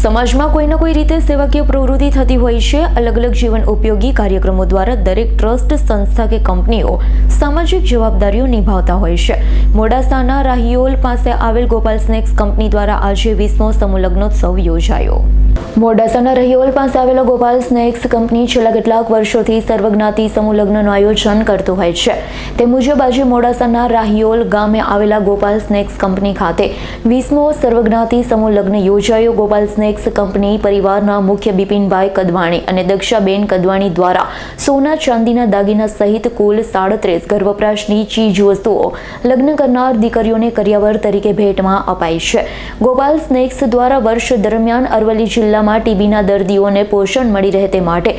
સમાજમાં કોઈને કોઈ રીતે સેવાકીય પ્રવૃત્તિ થતી હોય છે। અલગ અલગ જીવન ઉપયોગી કાર્યક્રમો દ્વારા દરેક ટ્રસ્ટ, સંસ્થા કે કંપનીઓ સામાજિક જવાબદારીઓ નિભાવતા હોય છે। મોડાસાના રાહિયોલ પાસે આવેલ ગોપાલ સ્નેક્સ કંપની દ્વારા આજે 20મો સમૂહ લગ્નોત્સવ યોજાયો। મોડાસાના રાહિયોલ પાસે આવેલા ગોપાલ સ્નેક્સ કંપની છેલ્લા કેટલાક વર્ષોથી સર્વજ્ઞાતિ સમૂહ લગ્નનું આયોજન કરતું હોય છે। તે મુજબ આજે મોડાસાના રાહિયોલ ગામે આવેલા ગોપાલ સ્નેક્સ કંપની ખાતે 20મો સર્વજ્ઞાતિ સમૂહ લગ્ન યોજાયો। ગોપાલ સ્નેક્સ કંપની પરિવારના મુખ્ય બિપિનભાઈ કદવાણી અને દક્ષાબેન કદવાણી દ્વારા સોના ચાંદીના દાગીના સહિત કુલ 37 ઘર વપરાશની ચીજ વસ્તુઓ લગ્ન કરનાર દીકરીઓને કરિયાવર તરીકે ભેટમાં અપાઈ છે। ગોપાલ સ્નેક્સ દ્વારા વર્ષ દરમિયાન અરવલ્લી જિલ્લામાં ટીબીના દર્દીઓને પોષણ મળી રહે તે માટે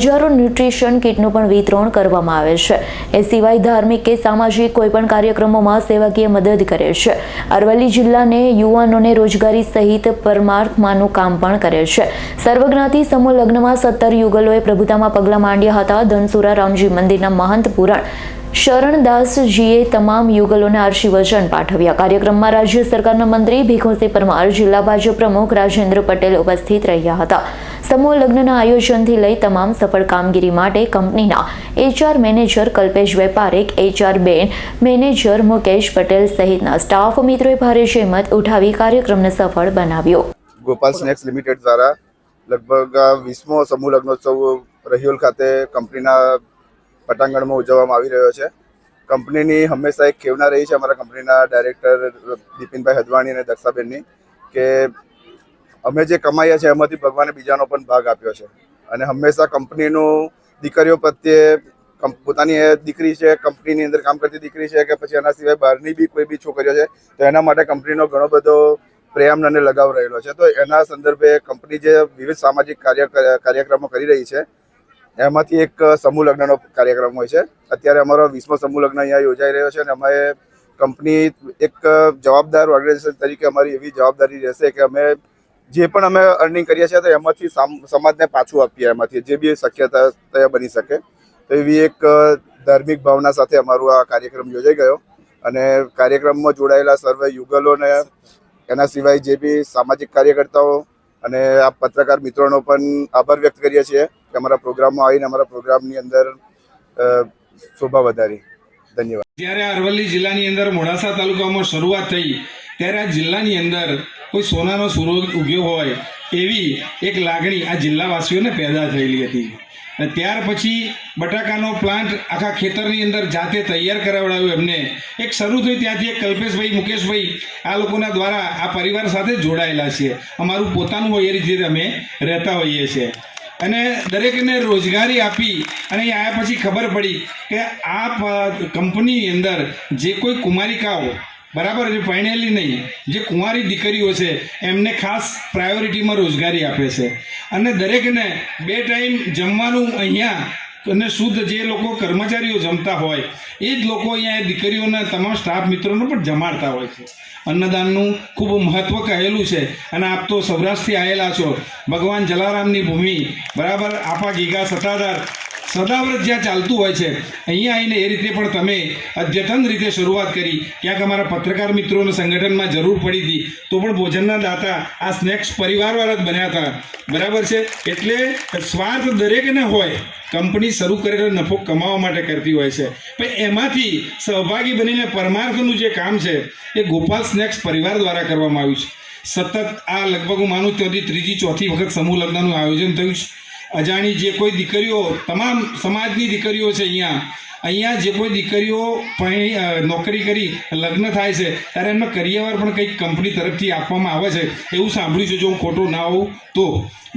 હજારો ન્યુટ્રિશન કિટનું પણ વિતરણ કરવામાં આવે છે। એ સિવાય ધાર્મિક કે સામાજિક કોઈપણ કાર્યક્રમોમાં સેવાકીય મદદ કરે છે। અરવલ્લી જિલ્લાને યુવાનોને રોજગારી સહિત પરમાર્થમાંનું કામ પણ કરે છે। સર્વજ્ઞાતિ સમૂહ લગ્નમાં 17 યુગલોએ પ્રભુતામાં પગલાં માંડ્યા હતા। ધનસુરા રામજી મંદિરના મહંત પુરાણ શરણદાસજીએ તમામ યુગલોને આશીર્વચન પાઠવ્યા। કાર્યક્રમમાં રાજ્ય સરકારના મંત્રી ભીખુસિંહ પરમાર, જિલ્લા ભાજપ પ્રમુખ રાજેન્દ્ર પટેલ ઉપસ્થિત રહ્યા હતા। સમૂહ લગ્નના આયોજનથી લઈ તમામ સફળ કામગીરી માટે કંપનીના HR manager Kalpesh Parekh, HR બેન મેનેજર મુકેશ પટેલ સહિતના સ્ટાફ મિત્રોએ ભારે જહેમત ઉઠાવી કાર્યક્રમને સફળ બનાવ્યો। ગોપાલ સ્નેક્સ લિમિટેડ દ્વારા લગભગ 20મો સમૂહ લગ્નોત્સવ રાહિયોલ ખાતે કંપનીના પટાંગણમાં ઉજવવામાં આવી રહ્યો છે। કંપનીની હંમેશા એક ખેવના રહી છે અમારા કંપનીના ડાયરેક્ટર બિપિનભાઈ હદવાણી અને દક્ષાબેનની કે અમે જે કમાઈએ છીએ એમાંથી ભગવાને બીજાનો પણ ભાગ આપ્યો છે અને હંમેશા કંપનીનું દીકરીઓ પ્રત્યે પોતાની દીકરી છે, કંપનીની અંદર કામ કરતી દીકરી છે કે પછી એના સિવાય બહારની બી કોઈ બી છોકરીઓ છે તો એના માટે કંપનીનો ઘણો બધો પ્રેમ અને લગાવ રહેલો છે। તો એના સંદર્ભે કંપની જે વિવિધ સામાજિક કાર્યક્રમો કરી રહી છે એમાંથી એક સમૂહ લગ્નનો કાર્યક્રમ હોય છે। અત્યારે અમારો 20મો સમૂહ લગ્ન અહીંયા યોજાઈ રહ્યો છે અને અમે કંપની એક જવાબદાર ઓર્ગેનાઇઝેશન તરીકે અમારી એવી જવાબદારી રહેશે કે અમે જે પણ અમે અર્નિંગ કરીએ છીએ તો એમાંથી સમાજને પાછું આપીએ, એમાંથી જે બી શક્યતા બની શકે। તો એવી એક ધાર્મિક ભાવના સાથે અમારો આ કાર્યક્રમ યોજાઈ ગયો અને કાર્યક્રમમાં જોડાયેલા સર્વે યુગલોને એના સિવાય જે બી સામાજિક કાર્યકર્તાઓ અને આ પત્રકાર મિત્રોનો પણ આભાર વ્યક્ત કરીએ છીએ કે અમારા પ્રોગ્રામમાં આવીને અમારા પ્રોગ્રામની અંદર શોભા વધારી। ધન્યવાદ। જ્યારે અરવલ્લી જિલ્લાની અંદર મોડાસા તાલુકામાં શરૂઆત થઈ ત્યારે આ જિલ્લાની અંદર કોઈ સોનાનો સૂરજ ઉગ્યો હોય એવી એક લાગણી આ જિલ્લાવાસીઓને પેદા થયેલી હતી। અને ત્યાર પછી બટાકાનો પ્લાન્ટ આખા ખેતરની અંદર જાતે તૈયાર કરાવડાવ્યો એમને એક શરૂ થઈ ત્યાંથી એક કલ્પેશભાઈ, મુકેશભાઈ આ લોકોના દ્વારા આ પરિવાર સાથે જોડાયેલા છીએ। અમારું પોતાનું હોય એ રીતે અમે રહેતા હોઈએ છીએ અને દરેકને રોજગારી આપી અને અહીં આવ્યા પછી ખબર પડી કે આ કંપનીની અંદર જે કોઈ કુમારિકાઓ બરાબર જે પરણેલી નહીં, જે કુંવારી દીકરીઓ છે એમને ખાસ પ્રાયોરિટીમાં રોજગારી આપે છે અને દરેકને 2 ટાઈમ જમવાનું અહીંયા અને શુદ્ધ જે લોકો કર્મચારીઓ જમતા હોય એ જ લોકો અહીંયા દીકરીઓના તમામ સ્ટાફ મિત્રોને પણ જમાડતા હોય છે। અન્નદાનનું ખૂબ મહત્ત્વ કહેલું છે અને આપ તો સૌરાષ્ટ્રથી આવેલા છો, ભગવાન જલારામની ભૂમિ બરાબર, આપા ગીગા સત્તાધાર સદાવ્રત જ્યાં ચાલતું હોય છે અહીંયા આવીને એ રીતે પણ તમે અદ્યતન રીતે શરૂઆત કરી। ક્યાંક અમારા પત્રકાર મિત્રોને સંગઠનમાં જરૂર પડી હતી તો પણ ભોજનના દાતા આ સ્નેક્સ પરિવારવાળા જ બન્યા હતા બરાબર છે। એટલે સ્વાર્થ દરેકને હોય, કંપની શરૂ કરીને નફો કમાવા માટે કરતી હોય છે પણ એમાંથી સહભાગી બનીને પરમાર્થનું જે કામ છે એ ગોપાલ સ્નેક્સ પરિવાર દ્વારા કરવામાં આવ્યું છે। સતત આ લગભગ હું માનું ત્યાંથી 3જી 4થી વખત સમૂહ લગ્નનું આયોજન થયું છે। અજાણી જે કોઈ દીકરીઓ, તમામ સમાજની દીકરીઓ છે અહીંયા જે કોઈ દીકરીઓ નોકરી કરી લગ્ન થાય છે ત્યારે એમનો કરિયાવર પણ કંઈક કંપની તરફથી આપવામાં આવે છે એવું સાંભળ્યું છે, જો હું ખોટો ના હોઉં તો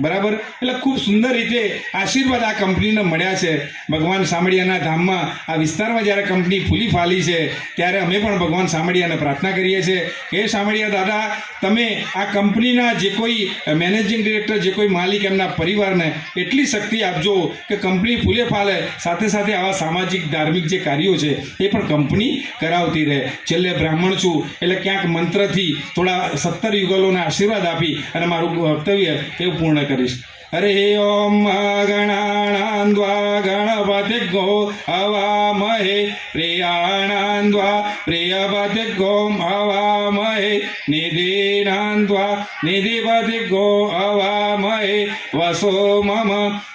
બરાબર। એટલે ખૂબ સુંદર રીતે આશીર્વાદ આ કંપનીને મળ્યા છે ભગવાન સામળિયાના ધામમાં। આ વિસ્તારમાં જ્યારે કંપની ફૂલી ફાલી છે ત્યારે અમે પણ ભગવાન સામળિયાને પ્રાર્થના કરીએ છીએ કે સામળિયા દાદા તમે આ કંપનીના જે કોઈ મેનેજિંગ ડિરેક્ટર, જે કોઈ માલિક, એમના પરિવારને એટલી શક્તિ આપજો કે કંપની ફૂલે ફાલે, સાથે સાથે આવા સામાજિક ધાર્મિક જે કાર્યો છે એ પણ કંપની કરાવતી રહે। છેલ્લે બ્રાહ્મણ છું એટલે ક્યાંક મંત્રથી થોડા 17 યુગલોને આશીર્વાદ આપી અને મારું વક્તવ્ય એવું પૂર્ણ કરીશ। हरे ओम गणानान्द्वा गणपतिर्गो हवामहे प्रियाणान्द्वा प्रियपतिर्गो हवामहे निधीनान्द्वा નિધિપતિ ગો અવામહે વસો મમ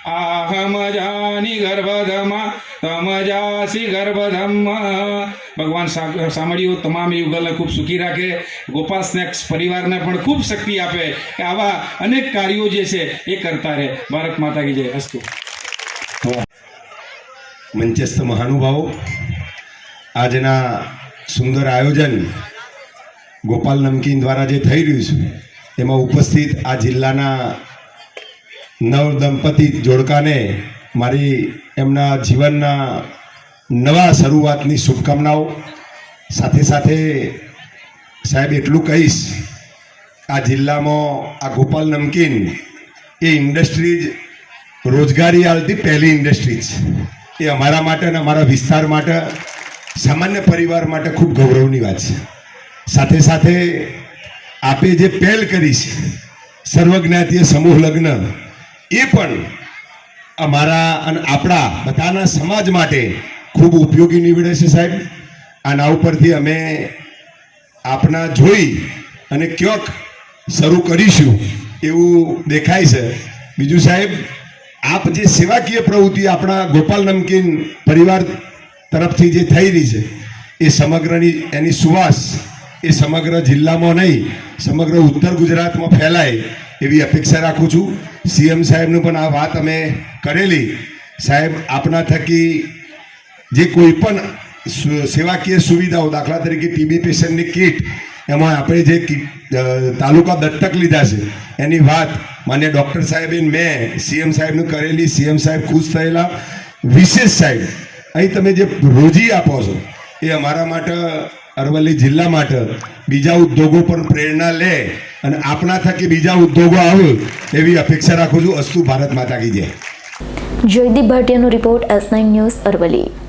આહમ જાની ગર્ભધમા તમજાસી ગર્ભધમ. ભગવાન સાંભળ્યું તમામ યુગલને ખૂબ સુખી રાખે, ગોપાલ સ્નેક્સ પરિવારને પણ ખૂબ શક્તિ આપે કે આવા અનેક કાર્યો જે છે એ કરતા રહે. ભારત માતા કી જય. અસ્તુ. મંચસ્થ મહાનુભાવો, આજના સુંદર આયોજન ગોપાલ નમકીન દ્વારા જે થઈ રહ્યું છે એમાં ઉપસ્થિત આ જિલ્લાના નવ દંપતી જોડકાને મારી એમના જીવનના નવા શરૂઆતની શુભકામનાઓ. સાથે સાથે સાહેબ એટલું કહીશ, આ જિલ્લામાં આ ગોપાલ નમકીન એ ઇન્ડસ્ટ્રીઝ રોજગારી આવતી પહેલી ઇન્ડસ્ટ્રી છે. એ અમારા માટે અને અમારા વિસ્તાર માટે, સામાન્ય પરિવાર માટે ખૂબ ગૌરવની વાત છે. સાથે સાથે આપે જે પહેલ કરી છે સર્વજ્ઞાતીય સમૂહ લગ્ન, એ પણ અમારા અને આપણા બધાના સમાજ માટે ખૂબ ઉપયોગી નીવડે છે સાહેબ. આના ઉપરથી અમે આપના જોઈ અને ક્યાંક શરૂ કરીશું એવું દેખાય છે. બીજું સાહેબ, આપ જે સેવાકીય પ્રવૃત્તિ આપણા ગોપાલ નમકીન પરિવાર તરફથી જે થઈ રહી છે એ સમગ્રની એની સુવાસ એ સમગ્ર જિલ્લામાં નહીં, સમગ્ર ઉત્તર ગુજરાતમાં ફેલાય એવી અપેક્ષા રાખું છું. સીએમ સાહેબનું પણ આ વાત અમે કરેલી. સાહેબ, આપના થકી જે કોઈ પણ સેવાકીય સુવિધાઓ, દાખલા તરીકે ટીબી પેશન્ટની કીટ, એમાં આપણે જે તાલુકા દત્તક લીધા છે એની વાત માન્ય ડૉક્ટર સાહેબે મેં સીએમ સાહેબનું કરેલી. સીએમ સાહેબ ખુશ થયેલા. વિશેષ સાહેબ, અહીં તમે જે રોજી આપો છો એ અમારા માટે, અરવલ્લી જિલ્લા માટે, બીજા ઉદ્યોગો પણ પ્રેરણા લે અને આપના થકી બીજા ઉદ્યોગો આવે એવી અપેક્ષા રાખું છું. અસ્તુ. ભારત માતા કી જય. જયદીપ ભાટિયાનો રિપોર્ટ S9 ન્યૂઝ અરવલ્લી.